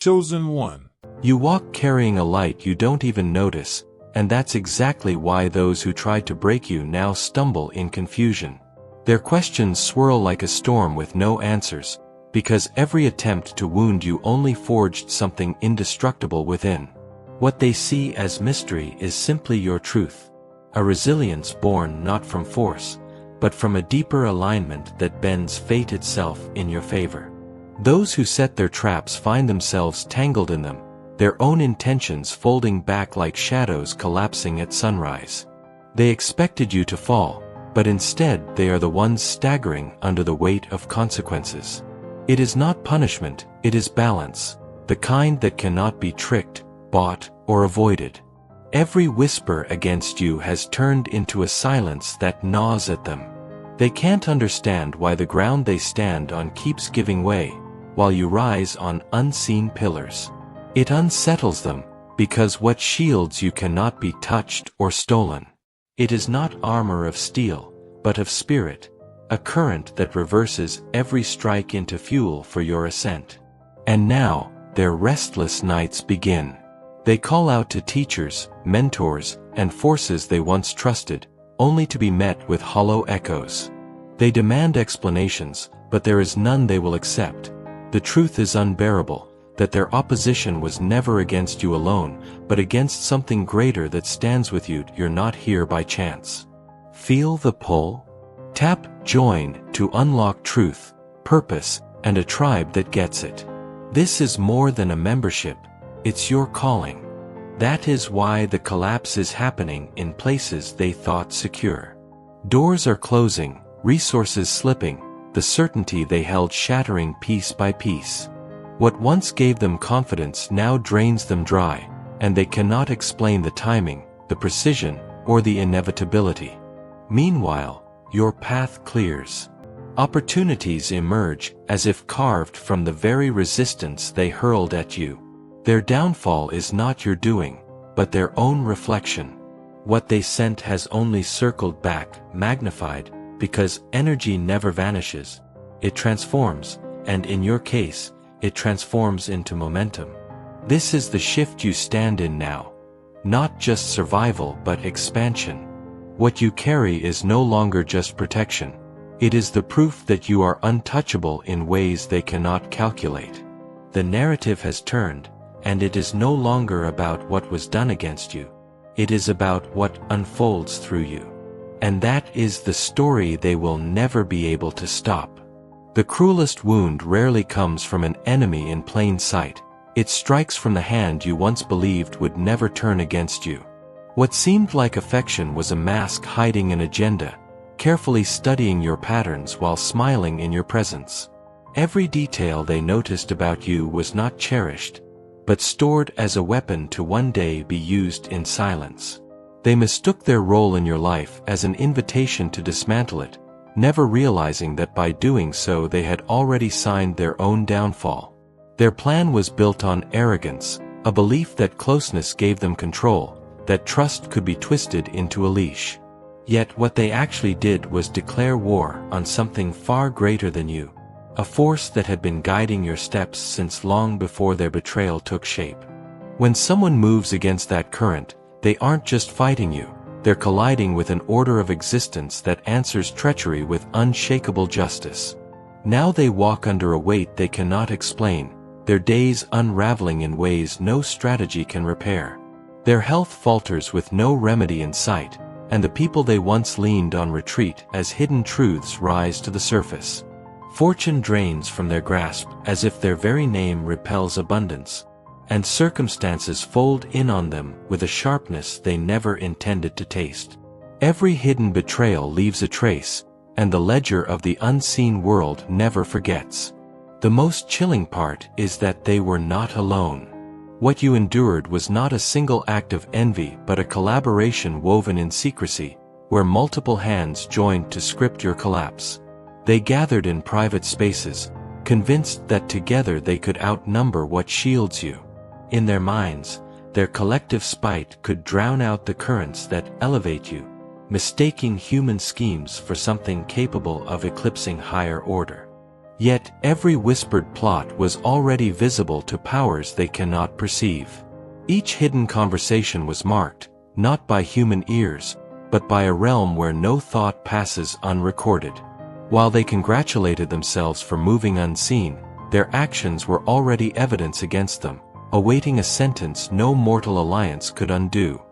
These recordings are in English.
Chosen one. You walk carrying a light you don't even notice, and that's exactly why those who tried to break you now stumble in confusion. Their questions swirl like a storm with no answers, because every attempt to wound you only forged something indestructible within. What they see as mystery is simply your truth, a resilience born not from force, but from a deeper alignment that bends fate itself in your favor. Those who set their traps find themselves tangled in them, their own intentions folding back like shadows collapsing at sunrise. They expected you to fall, but instead they are the ones staggering under the weight of consequences. It is not punishment, it is balance, the kind that cannot be tricked, bought, or avoided. Every whisper against you has turned into a silence that gnaws at them. They can't understand why the ground they stand on keeps giving way, while you rise on unseen pillars. It unsettles them, because what shields you cannot be touched or stolen. It is not armor of steel, but of spirit, a current that reverses every strike into fuel for your ascent. And now, their restless nights begin. They call out to teachers, mentors, and forces they once trusted, only to be met with hollow echoes. They demand explanations, but there is none they will accept. The truth is unbearable, that their opposition was never against you alone, but against something greater that stands with you. You're not here by chance. Feel the pull? Tap Join to unlock truth, purpose, and a tribe that gets it. This is more than a membership, it's your calling. That is why the collapse is happening in places they thought secure. Doors are closing, resources slipping, the certainty they held shattering piece by piece. What once gave them confidence now drains them dry, and they cannot explain the timing, the precision, or the inevitability. Meanwhile, your path clears. Opportunities emerge as if carved from the very resistance they hurled at you. Their downfall is not your doing, but their own reflection. What they sent has only circled back, magnified, because energy never vanishes. It transforms, and in your case, it transforms into momentum. This is the shift you stand in now. Not just survival but expansion. What you carry is no longer just protection. It is the proof that you are untouchable in ways they cannot calculate. The narrative has turned, and it is no longer about what was done against you. It is about what unfolds through you. And that is the story they will never be able to stop. The cruelest wound rarely comes from an enemy in plain sight. It strikes from the hand you once believed would never turn against you. What seemed like affection was a mask hiding an agenda, carefully studying your patterns while smiling in your presence. Every detail they noticed about you was not cherished, but stored as a weapon to one day be used in silence. They mistook their role in your life as an invitation to dismantle it, never realizing that by doing so they had already signed their own downfall. Their plan was built on arrogance, a belief that closeness gave them control, that trust could be twisted into a leash. Yet what they actually did was declare war on something far greater than you, a force that had been guiding your steps since long before their betrayal took shape. When someone moves against that current, they aren't just fighting you, they're colliding with an order of existence that answers treachery with unshakable justice. Now they walk under a weight they cannot explain, their days unraveling in ways no strategy can repair. Their health falters with no remedy in sight, and the people they once leaned on retreat as hidden truths rise to the surface. Fortune drains from their grasp as if their very name repels abundance, and circumstances fold in on them with a sharpness they never intended to taste. Every hidden betrayal leaves a trace, and the ledger of the unseen world never forgets. The most chilling part is that they were not alone. What you endured was not a single act of envy but a collaboration woven in secrecy, where multiple hands joined to script your collapse. They gathered in private spaces, convinced that together they could outnumber what shields you. In their minds, their collective spite could drown out the currents that elevate you, mistaking human schemes for something capable of eclipsing higher order. Yet every whispered plot was already visible to powers they cannot perceive. Each hidden conversation was marked, not by human ears, but by a realm where no thought passes unrecorded. While they congratulated themselves for moving unseen, their actions were already evidence against them, awaiting a sentence no mortal alliance could undo.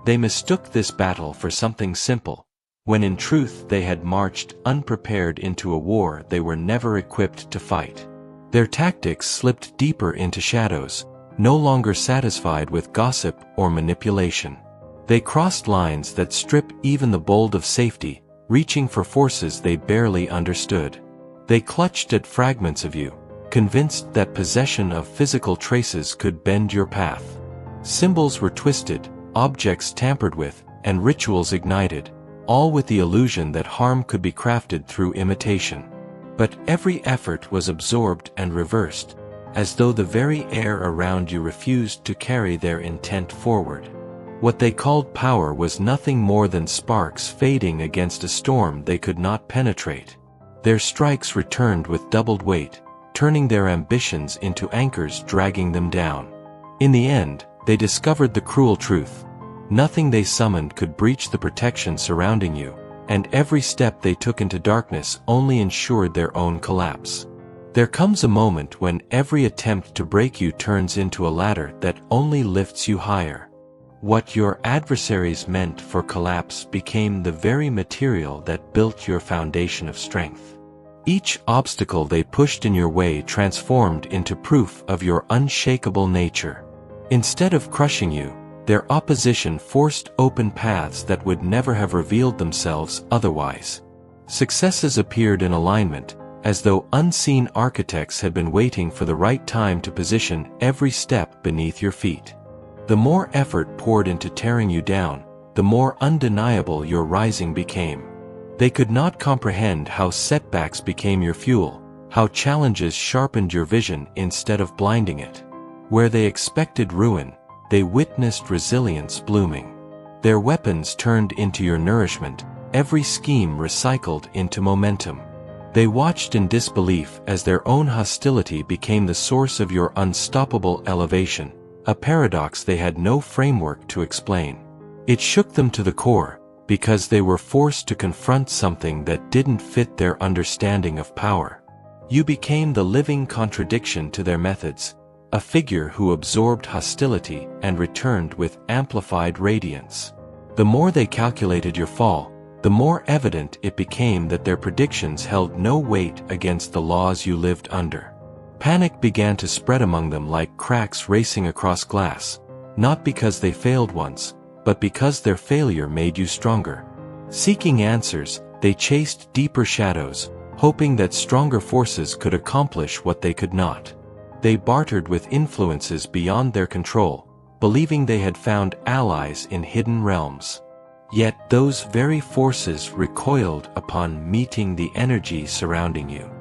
They mistook this battle for something simple, when in truth they had marched unprepared into a war they were never equipped to fight. Their tactics slipped deeper into shadows, no longer satisfied with gossip or manipulation. They crossed lines that strip even the bold of safety, reaching for forces they barely understood. They clutched at fragments of you, convinced that possession of physical traces could bend your path. Symbols were twisted, objects tampered with, and rituals ignited, all with the illusion that harm could be crafted through imitation. But every effort was absorbed and reversed, as though the very air around you refused to carry their intent forward. What they called power was nothing more than sparks fading against a storm they could not penetrate. Their strikes returned with doubled weight, turning their ambitions into anchors dragging them down. In the end, they discovered the cruel truth. Nothing they summoned could breach the protection surrounding you, and every step they took into darkness only ensured their own collapse. There comes a moment when every attempt to break you turns into a ladder that only lifts you higher. What your adversaries meant for collapse became the very material that built your foundation of strength. Each obstacle they pushed in your way transformed into proof of your unshakable nature. Instead of crushing you, their opposition forced open paths that would never have revealed themselves otherwise. Successes appeared in alignment, as though unseen architects had been waiting for the right time to position every step beneath your feet. The more effort poured into tearing you down, the more undeniable your rising became. They could not comprehend how setbacks became your fuel, how challenges sharpened your vision instead of blinding it. Where they expected ruin, they witnessed resilience blooming. Their weapons turned into your nourishment, every scheme recycled into momentum. They watched in disbelief as their own hostility became the source of your unstoppable elevation, a paradox they had no framework to explain. It shook them to the core, because they were forced to confront something that didn't fit their understanding of power. You became the living contradiction to their methods, a figure who absorbed hostility and returned with amplified radiance. The more they calculated your fall, the more evident it became that their predictions held no weight against the laws you lived under. Panic began to spread among them like cracks racing across glass, not because they failed once, but because their failure made you stronger. Seeking answers, they chased deeper shadows, hoping that stronger forces could accomplish what they could not. They bartered with influences beyond their control, believing they had found allies in hidden realms. Yet those very forces recoiled upon meeting the energy surrounding you.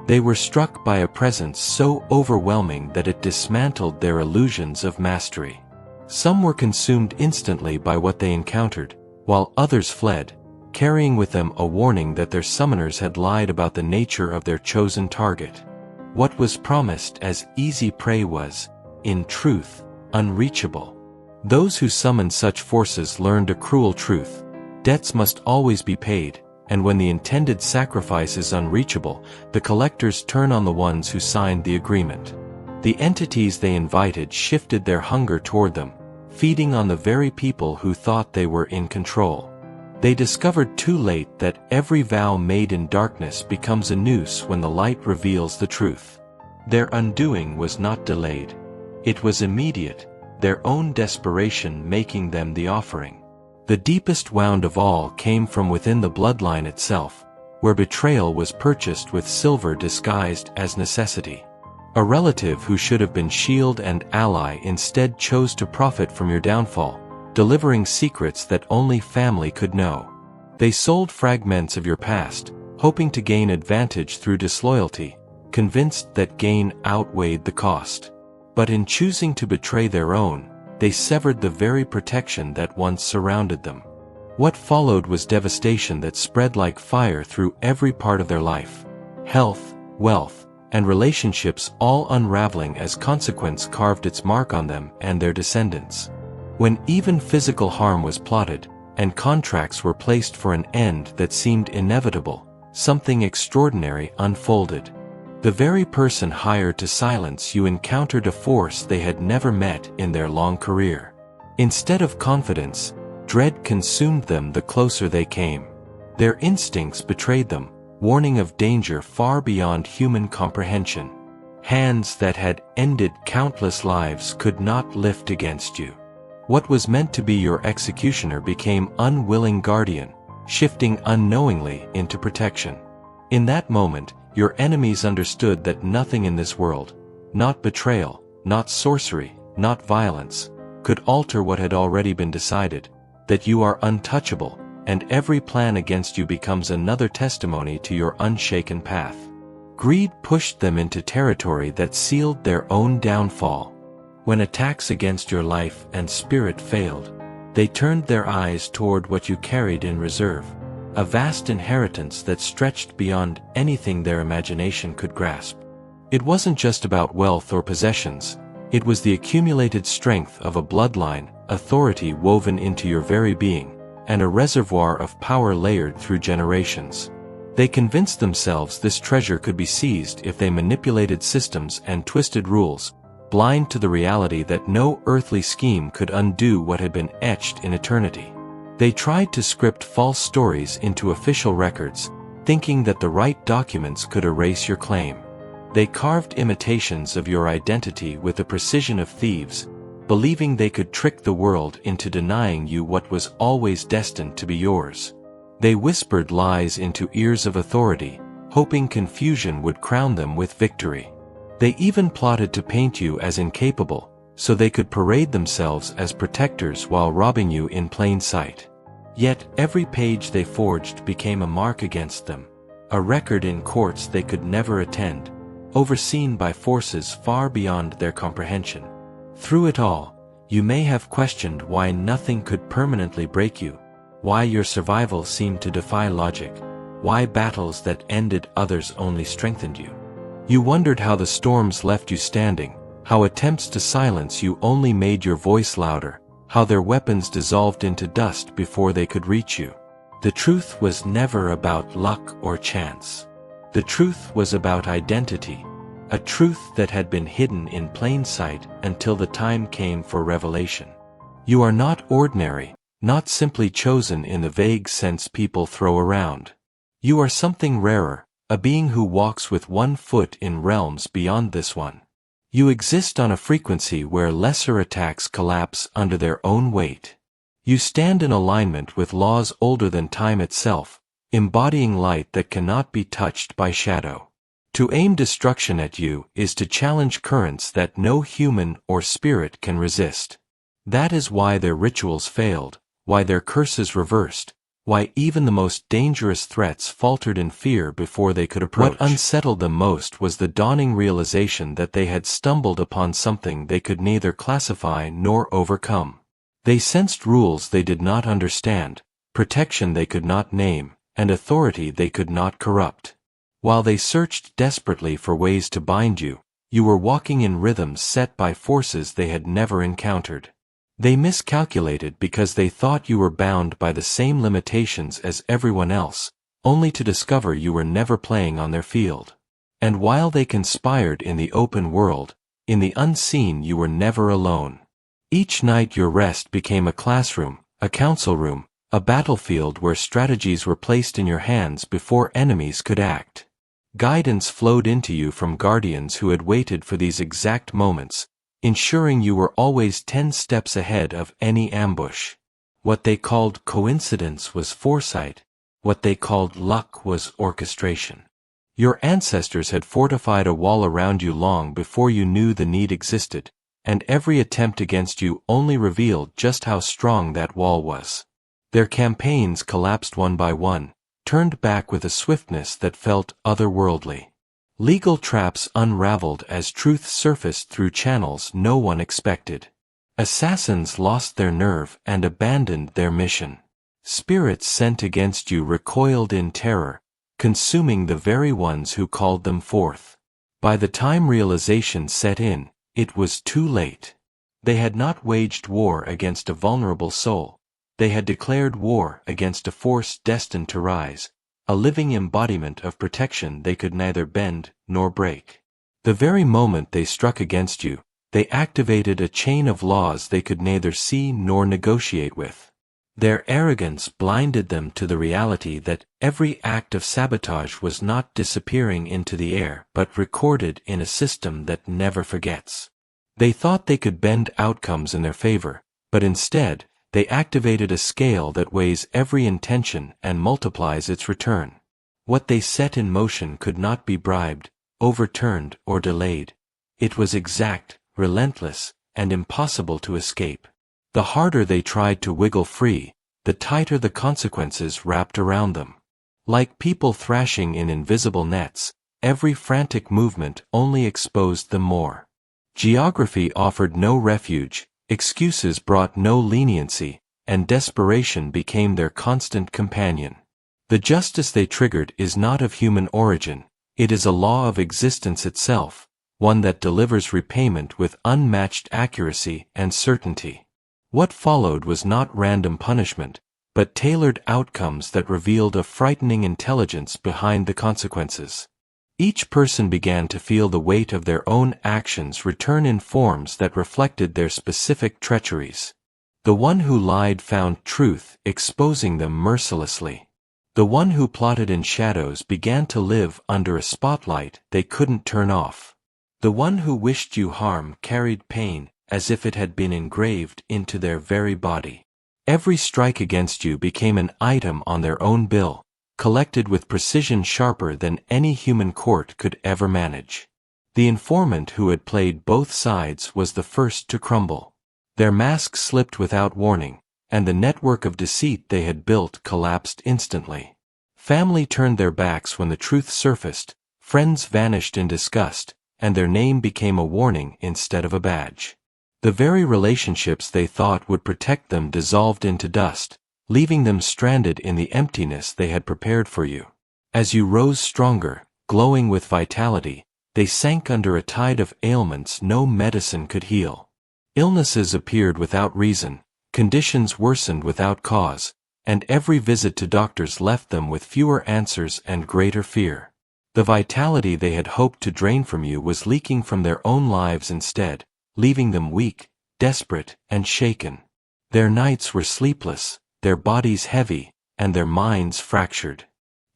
They were struck by a presence so overwhelming that it dismantled their illusions of mastery. Some were consumed instantly by what they encountered, while others fled, carrying with them a warning that their summoners had lied about the nature of their chosen target. What was promised as easy prey was, in truth, unreachable. Those who summoned such forces learned a cruel truth: debts must always be paid, and when the intended sacrifice is unreachable, the collectors turn on the ones who signed the agreement. The entities they invited shifted their hunger toward them, feeding on the very people who thought they were in control. They discovered too late that every vow made in darkness becomes a noose when the light reveals the truth. Their undoing was not delayed. It was immediate, their own desperation making them the offering. The deepest wound of all came from within the bloodline itself, where betrayal was purchased with silver disguised as necessity. A relative who should have been shield and ally instead chose to profit from your downfall, delivering secrets that only family could know. They sold fragments of your past, hoping to gain advantage through disloyalty, convinced that gain outweighed the cost. But in choosing to betray their own, they severed the very protection that once surrounded them. What followed was devastation that spread like fire through every part of their life: health, wealth, and relationships all unraveling as consequence carved its mark on them and their descendants. When even physical harm was plotted, and contracts were placed for an end that seemed inevitable, something extraordinary unfolded. The very person hired to silence you encountered a force they had never met in their long career. Instead of confidence, dread consumed them the closer they came. Their instincts betrayed them, warning of danger far beyond human comprehension. Hands that had ended countless lives could not lift against you. What was meant to be your executioner became unwilling guardian, shifting unknowingly into protection. In that moment, your enemies understood that nothing in this world, not betrayal, not sorcery, not violence, could alter what had already been decided, that you are untouchable, and every plan against you becomes another testimony to your unshaken path. Greed pushed them into territory that sealed their own downfall. When attacks against your life and spirit failed, they turned their eyes toward what you carried in reserve, a vast inheritance that stretched beyond anything their imagination could grasp. It wasn't just about wealth or possessions, it was the accumulated strength of a bloodline, authority woven into your very being, and a reservoir of power layered through generations. They convinced themselves this treasure could be seized if they manipulated systems and twisted rules, blind to the reality that no earthly scheme could undo what had been etched in eternity. They tried to script false stories into official records, thinking that the right documents could erase your claim. They carved imitations of your identity with the precision of thieves, believing they could trick the world into denying you what was always destined to be yours. They whispered lies into ears of authority, hoping confusion would crown them with victory. They even plotted to paint you as incapable, so they could parade themselves as protectors while robbing you in plain sight. Yet every page they forged became a mark against them, a record in courts they could never attend, overseen by forces far beyond their comprehension. Through it all, you may have questioned why nothing could permanently break you, why your survival seemed to defy logic, why battles that ended others only strengthened you. You wondered how the storms left you standing, how attempts to silence you only made your voice louder, how their weapons dissolved into dust before they could reach you. The truth was never about luck or chance. The truth was about identity, a truth that had been hidden in plain sight until the time came for revelation. You are not ordinary, not simply chosen in the vague sense people throw around. You are something rarer, a being who walks with one foot in realms beyond this one. You exist on a frequency where lesser attacks collapse under their own weight. You stand in alignment with laws older than time itself, embodying light that cannot be touched by shadow. To aim destruction at you is to challenge currents that no human or spirit can resist. That is why their rituals failed, why their curses reversed, why even the most dangerous threats faltered in fear before they could approach. What unsettled them most was the dawning realization that they had stumbled upon something they could neither classify nor overcome. They sensed rules they did not understand, protection they could not name, and authority they could not corrupt. While they searched desperately for ways to bind you, you were walking in rhythms set by forces they had never encountered. They miscalculated because they thought you were bound by the same limitations as everyone else, only to discover you were never playing on their field. And while they conspired in the open world, in the unseen you were never alone. Each night your rest became a classroom, a council room, a battlefield where strategies were placed in your hands before enemies could act. Guidance flowed into you from guardians who had waited for these exact moments, ensuring you were always 10 steps ahead of any ambush. What they called coincidence was foresight, what they called luck was orchestration. Your ancestors had fortified a wall around you long before you knew the need existed, and every attempt against you only revealed just how strong that wall was. Their campaigns collapsed one by one, turned back with a swiftness that felt otherworldly. Legal traps unraveled as truth surfaced through channels no one expected. Assassins lost their nerve and abandoned their mission. Spirits sent against you recoiled in terror, consuming the very ones who called them forth. By the time realization set in, it was too late. They had not waged war against a vulnerable soul. They had declared war against a force destined to rise, a living embodiment of protection they could neither bend nor break. The very moment they struck against you, they activated a chain of laws they could neither see nor negotiate with. Their arrogance blinded them to the reality that every act of sabotage was not disappearing into the air but recorded in a system that never forgets. They thought they could bend outcomes in their favor, but instead, they activated a scale that weighs every intention and multiplies its return. What they set in motion could not be bribed, overturned, or delayed. It was exact, relentless, and impossible to escape. The harder they tried to wiggle free, the tighter the consequences wrapped around them. Like people thrashing in invisible nets, every frantic movement only exposed them more. Geography offered no refuge, excuses brought no leniency, and desperation became their constant companion. The justice they triggered is not of human origin, it is a law of existence itself, one that delivers repayment with unmatched accuracy and certainty. What followed was not random punishment, but tailored outcomes that revealed a frightening intelligence behind the consequences. Each person began to feel the weight of their own actions return in forms that reflected their specific treacheries. The one who lied found truth, exposing them mercilessly. The one who plotted in shadows began to live under a spotlight they couldn't turn off. The one who wished you harm carried pain, as if it had been engraved into their very body. Every strike against you became an item on their own bill, collected with precision sharper than any human court could ever manage. The informant who had played both sides was the first to crumble. Their mask slipped without warning, and the network of deceit they had built collapsed instantly. Family turned their backs when the truth surfaced, friends vanished in disgust, and their name became a warning instead of a badge. The very relationships they thought would protect them dissolved into dust, leaving them stranded in the emptiness they had prepared for you. As you rose stronger, glowing with vitality, they sank under a tide of ailments no medicine could heal. Illnesses appeared without reason, conditions worsened without cause, and every visit to doctors left them with fewer answers and greater fear. The vitality they had hoped to drain from you was leaking from their own lives instead, leaving them weak, desperate, and shaken. Their nights were sleepless, their bodies heavy, and their minds fractured.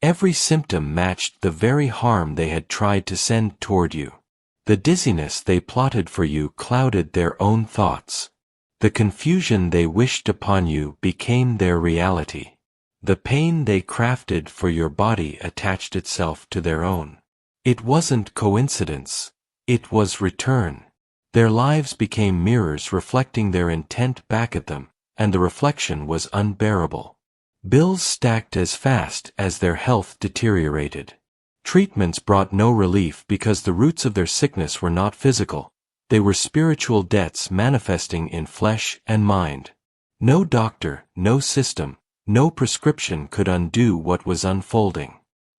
Every symptom matched the very harm they had tried to send toward you. The dizziness they plotted for you clouded their own thoughts. The confusion they wished upon you became their reality. The pain they crafted for your body attached itself to their own. It wasn't coincidence. It was return. Their lives became mirrors reflecting their intent back at them, and the reflection was unbearable. Bills stacked as fast as their health deteriorated. Treatments brought no relief because the roots of their sickness were not physical. They were spiritual debts manifesting in flesh and mind. No doctor, no system, no prescription could undo what was unfolding.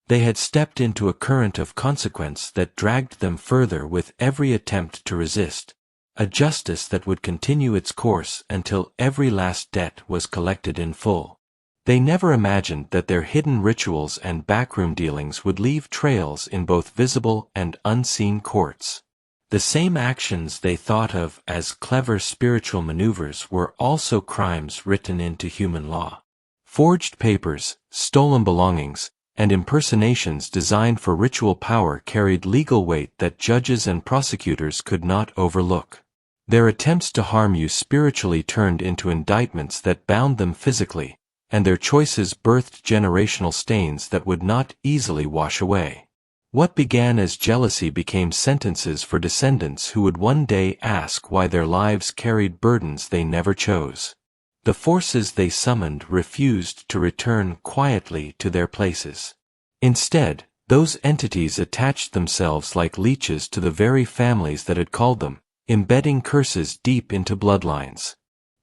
They had stepped into a current of consequence that dragged them further with every attempt to resist, a justice that would continue its course until every last debt was collected in full. They never imagined that their hidden rituals and backroom dealings would leave trails in both visible and unseen courts. The same actions they thought of as clever spiritual maneuvers were also crimes written into human law. Forged papers, stolen belongings, and impersonations designed for ritual power carried legal weight that judges and prosecutors could not overlook. Their attempts to harm you spiritually turned into indictments that bound them physically, and their choices birthed generational stains that would not easily wash away. What began as jealousy became sentences for descendants who would one day ask why their lives carried burdens they never chose. The forces they summoned refused to return quietly to their places. Instead, those entities attached themselves like leeches to the very families that had called them, embedding curses deep into bloodlines.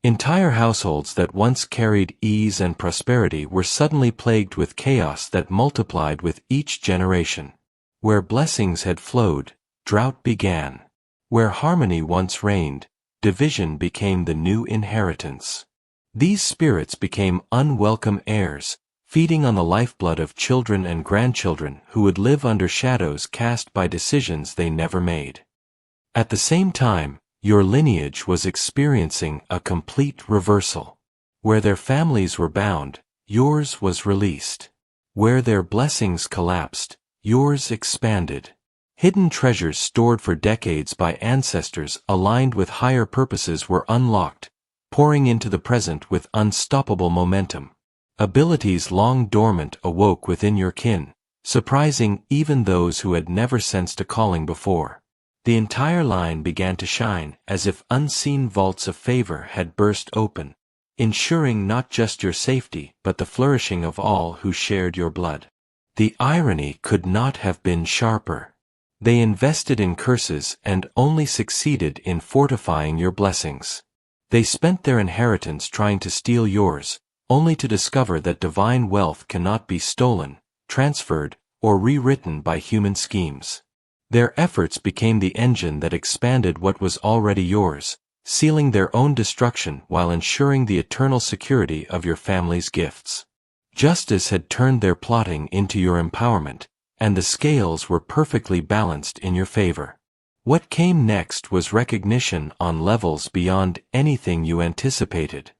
Entire households that once carried ease and prosperity were suddenly plagued with chaos that multiplied with each generation. Where blessings had flowed, drought began. Where harmony once reigned, division became the new inheritance. These spirits became unwelcome heirs, feeding on the lifeblood of children and grandchildren who would live under shadows cast by decisions they never made. At the same time, your lineage was experiencing a complete reversal. Where their families were bound, yours was released. Where their blessings collapsed, yours expanded. Hidden treasures stored for decades by ancestors aligned with higher purposes were unlocked, pouring into the present with unstoppable momentum. Abilities long dormant awoke within your kin, surprising even those who had never sensed a calling before. The entire line began to shine as if unseen vaults of favor had burst open, ensuring not just your safety but the flourishing of all who shared your blood. The irony could not have been sharper. They invested in curses and only succeeded in fortifying your blessings. They spent their inheritance trying to steal yours, only to discover that divine wealth cannot be stolen, transferred, or rewritten by human schemes. Their efforts became the engine that expanded what was already yours, sealing their own destruction while ensuring the eternal security of your family's gifts. Justice had turned their plotting into your empowerment, and the scales were perfectly balanced in your favor. What came next was recognition on levels beyond anything you anticipated.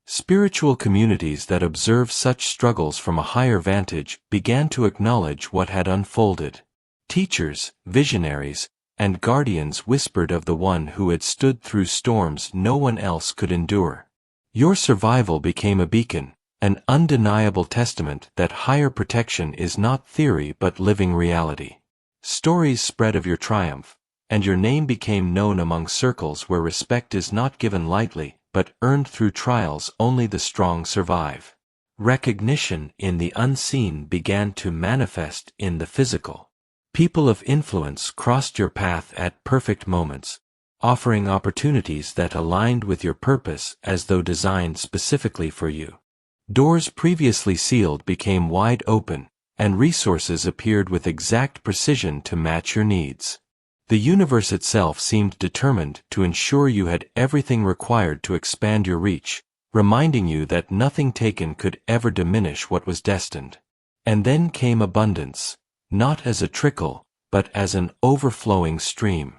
Spiritual communities that observed such struggles from a higher vantage began to acknowledge what had unfolded. Teachers, visionaries, and guardians whispered of the one who had stood through storms no one else could endure. Your survival became a beacon, an undeniable testament that higher protection is not theory but living reality. Stories spread of your triumph, and your name became known among circles where respect is not given lightly, but earned through trials only the strong survive. Recognition in the unseen began to manifest in the physical. People of influence crossed your path at perfect moments, offering opportunities that aligned with your purpose as though designed specifically for you. Doors previously sealed became wide open, and resources appeared with exact precision to match your needs. The universe itself seemed determined to ensure you had everything required to expand your reach, reminding you that nothing taken could ever diminish what was destined. And then came abundance, not as a trickle, but as an overflowing stream.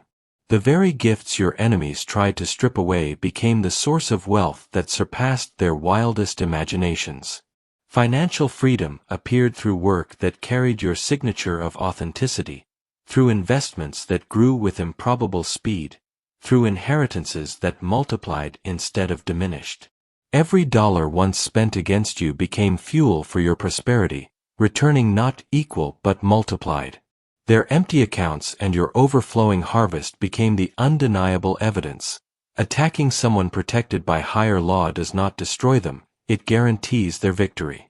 The very gifts your enemies tried to strip away became the source of wealth that surpassed their wildest imaginations. Financial freedom appeared through work that carried your signature of authenticity, through investments that grew with improbable speed, through inheritances that multiplied instead of diminished. Every dollar once spent against you became fuel for your prosperity, returning not equal but multiplied. Their empty accounts and your overflowing harvest became the undeniable evidence. Attacking someone protected by higher law does not destroy them, it guarantees their victory.